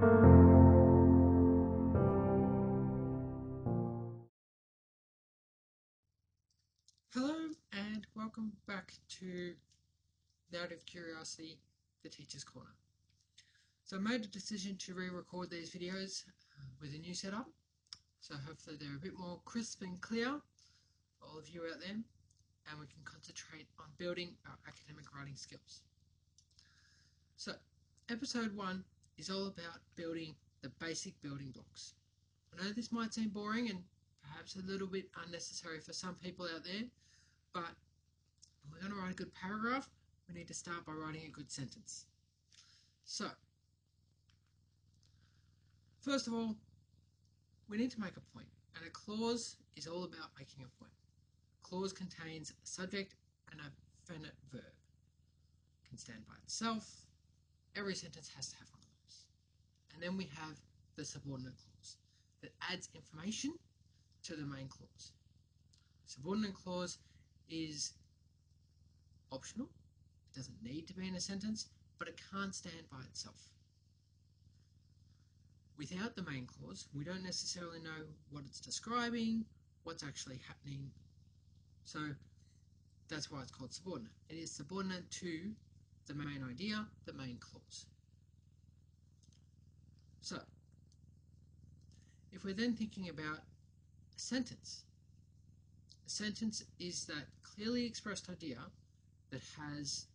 Hello and welcome back to Narrative Curiosity, the Teacher's Corner. So I made a decision to re-record these videos with a new setup, so hopefully they're a bit more crisp and clear for all of you out there, and we can concentrate on building our academic writing skills. So episode 1 is all about building the basic building blocks. I know this might seem boring and perhaps a little bit unnecessary for some people out there, but if we're going to write a good paragraph, we need to start by writing a good sentence. So, first of all, we need to make a point, and a clause is all about making a point. A clause contains a subject and a finite verb. It can stand by itself. Every sentence has to have one of those. And then we have the subordinate clause that adds information to the main clause. Subordinate clause is optional. It doesn't need to be in a sentence, but it can't stand by itself. Without the main clause, we don't necessarily know what it's describing, what's actually happening. So that's why it's called subordinate. It is subordinate to the main idea, the main clause. So if we're then thinking about a sentence is that clearly expressed idea that has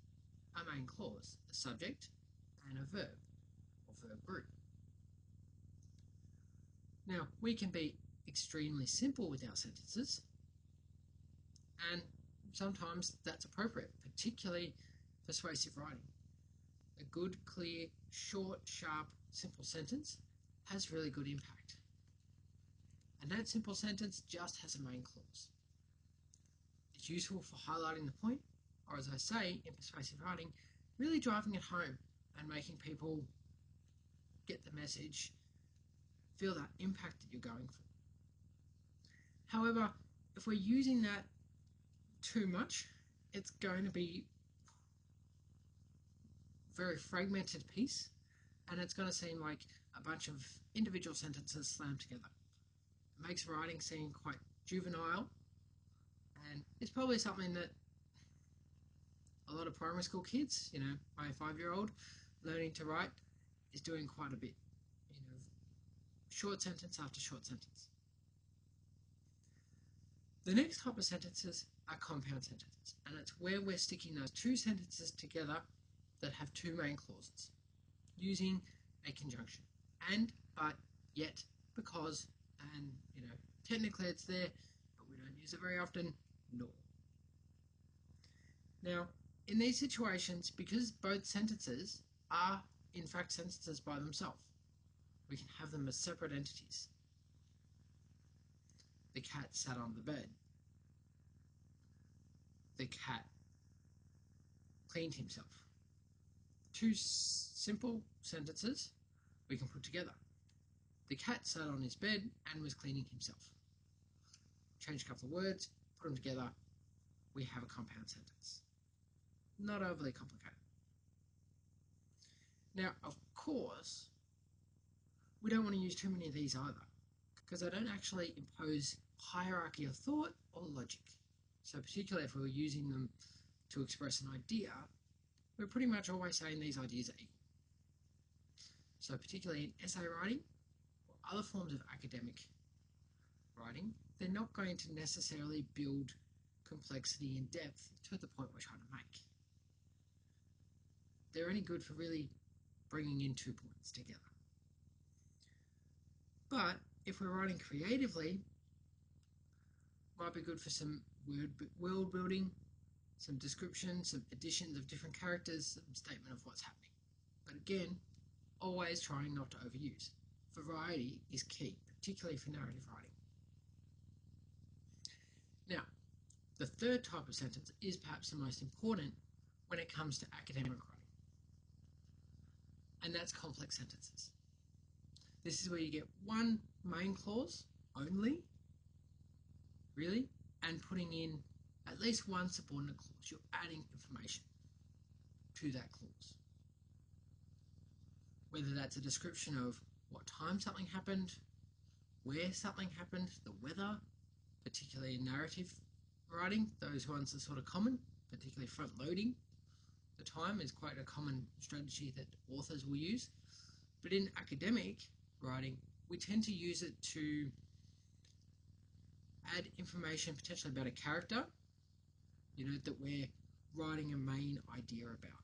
a main clause, a subject, and a verb or verb group. Now, we can be extremely simple with our sentences, and sometimes that's appropriate, particularly persuasive writing. A good, clear, short, sharp, simple sentence has really good impact. And that simple sentence just has a main clause. It's useful for highlighting the point, or as I say in persuasive writing, really driving it home and making people get the message, feel that impact that you're going for. However, if we're using that too much, it's going to be a very fragmented piece, and it's going to seem like a bunch of individual sentences slammed together. It makes writing seem quite juvenile, and it's probably something that a lot of primary school kids, my 5-year-old learning to write is doing quite a bit. Short sentence after short sentence. The next type of sentences are compound sentences, and it's where we're sticking those two sentences together that have two main clauses using a conjunction. And, but, yet, because, and, technically it's there, but we don't use it very often, nor. Now, in these situations, because both sentences are, in fact, sentences by themselves, we can have them as separate entities. The cat sat on the bed. The cat cleaned himself. Two simple sentences we can put together. The cat sat on his bed and was cleaning himself. Change a couple of words, put them together, we have a compound sentence. Not overly complicated. Now, of course, we don't want to use too many of these either, because they don't actually impose hierarchy of thought or logic. So particularly if we were using them to express an idea, we're pretty much always saying these ideas are equal. So particularly in essay writing or other forms of academic writing, they're not going to necessarily build complexity and depth to the point we're trying to make. They're only good for really bringing in 2 points together. But if we're writing creatively, might be good for some world building, some description, some additions of different characters, some statement of what's happening. But again, always trying not to overuse. Variety is key, particularly for narrative writing. Now, the third type of sentence is perhaps the most important when it comes to academic writing, and that's complex sentences. This is where you get one main clause only, really, and putting in at least one subordinate clause. You're adding information to that clause. whether that's a description of what time something happened, where something happened, the weather, particularly in narrative writing. Those ones are sort of common, particularly front loading. The time is quite a common strategy that authors will use. But in academic writing, we tend to use it to add information potentially about a character, that we're writing a main idea about.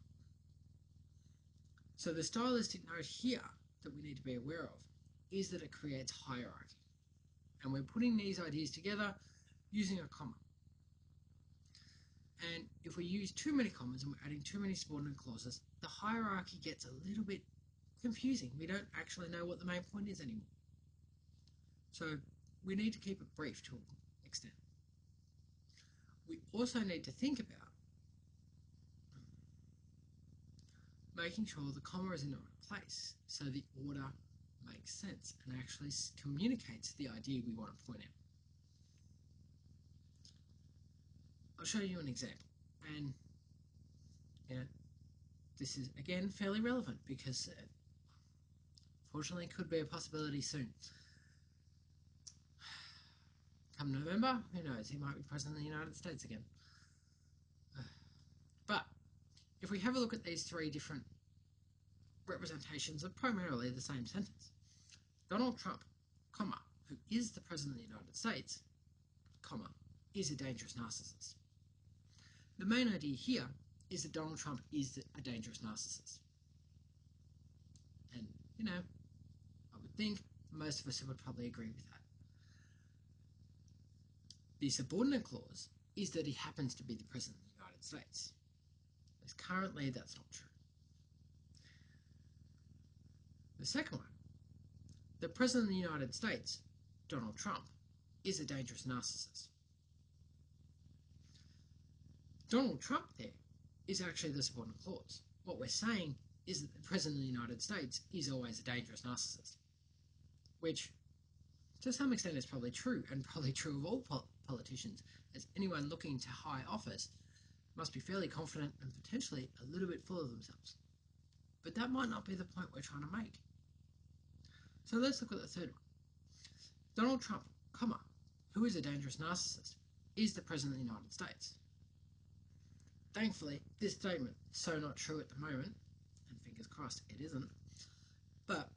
So the stylistic note here that we need to be aware of is that it creates hierarchy. And we're putting these ideas together using a comma. And if we use too many commas and we're adding too many subordinate clauses, the hierarchy gets a little bit confusing. We don't actually know what the main point is anymore. So we need to keep it brief to an extent. We also need to think about making sure the comma is in the right place so the order makes sense and actually communicates the idea we want to point out. I'll show you an example, and this is again fairly relevant because fortunately could be a possibility soon. Come November, who knows, he might be President of the United States again. But if we have a look at these three different representations of primarily the same sentence, Donald Trump, comma, who is the President of the United States, comma, is a dangerous narcissist. The main idea here is that Donald Trump is a dangerous narcissist. And, I would think most of us would probably agree with that. The subordinate clause is that he happens to be the President of the United States. Because currently that's not true. The second one, the President of the United States, Donald Trump, is a dangerous narcissist. Donald Trump there is actually the subordinate clause. What we're saying is that the President of the United States is always a dangerous narcissist, which to some extent is probably true, and probably true of all politicians, as anyone looking to high office must be fairly confident and potentially a little bit full of themselves. But that might not be the point we're trying to make. So let's look at the third one. Donald Trump, comma, who is a dangerous narcissist, is the President of the United States. Thankfully, this statement is so not true at the moment, and fingers crossed it isn't. But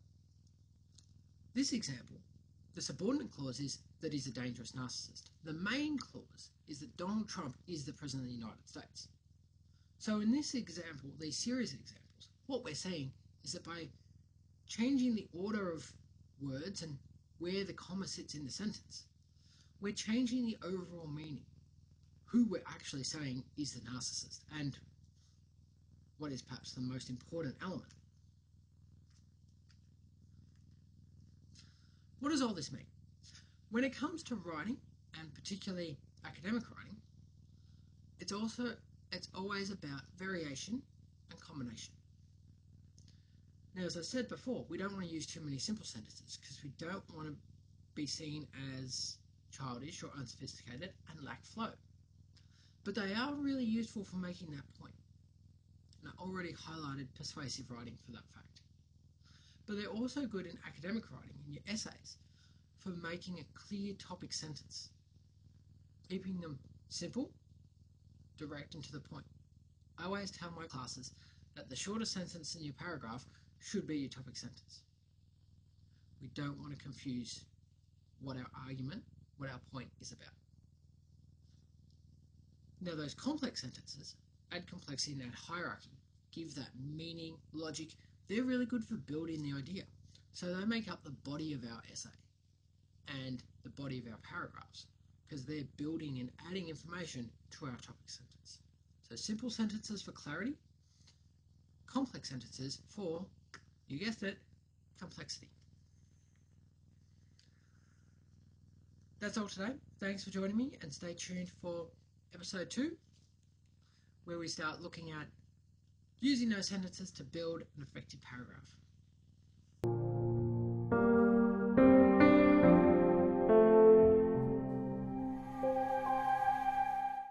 this example, the subordinate clause is that he's a dangerous narcissist. The main clause is that Donald Trump is the President of the United States. So in this example, these series of examples, what we're saying is that by changing the order of words and where the comma sits in the sentence, we're changing the overall meaning. Who we're actually saying is the narcissist, and what is perhaps the most important element. What does all this mean? When it comes to writing, and particularly academic writing, it's always about variation and combination. Now, as I said before, we don't want to use too many simple sentences because we don't want to be seen as childish or unsophisticated and lack flow. But they are really useful for making that point. And I already highlighted persuasive writing for that fact. But they're also good in academic writing, in your essays, for making a clear topic sentence, keeping them simple, direct, and to the point. I always tell my classes that the shortest sentence in your paragraph should be your topic sentence. We don't want to confuse what our argument, what our point is about. Now, those complex sentences add complexity and add hierarchy, give that meaning, logic. They're really good for building the idea. So they make up the body of our essay and the body of our paragraphs because they're building and adding information to our topic sentence. So simple sentences for clarity, complex sentences for, you guessed it, complexity. That's all today. Thanks for joining me, and stay tuned for episode 2, where we start looking at using those sentences to build an effective paragraph.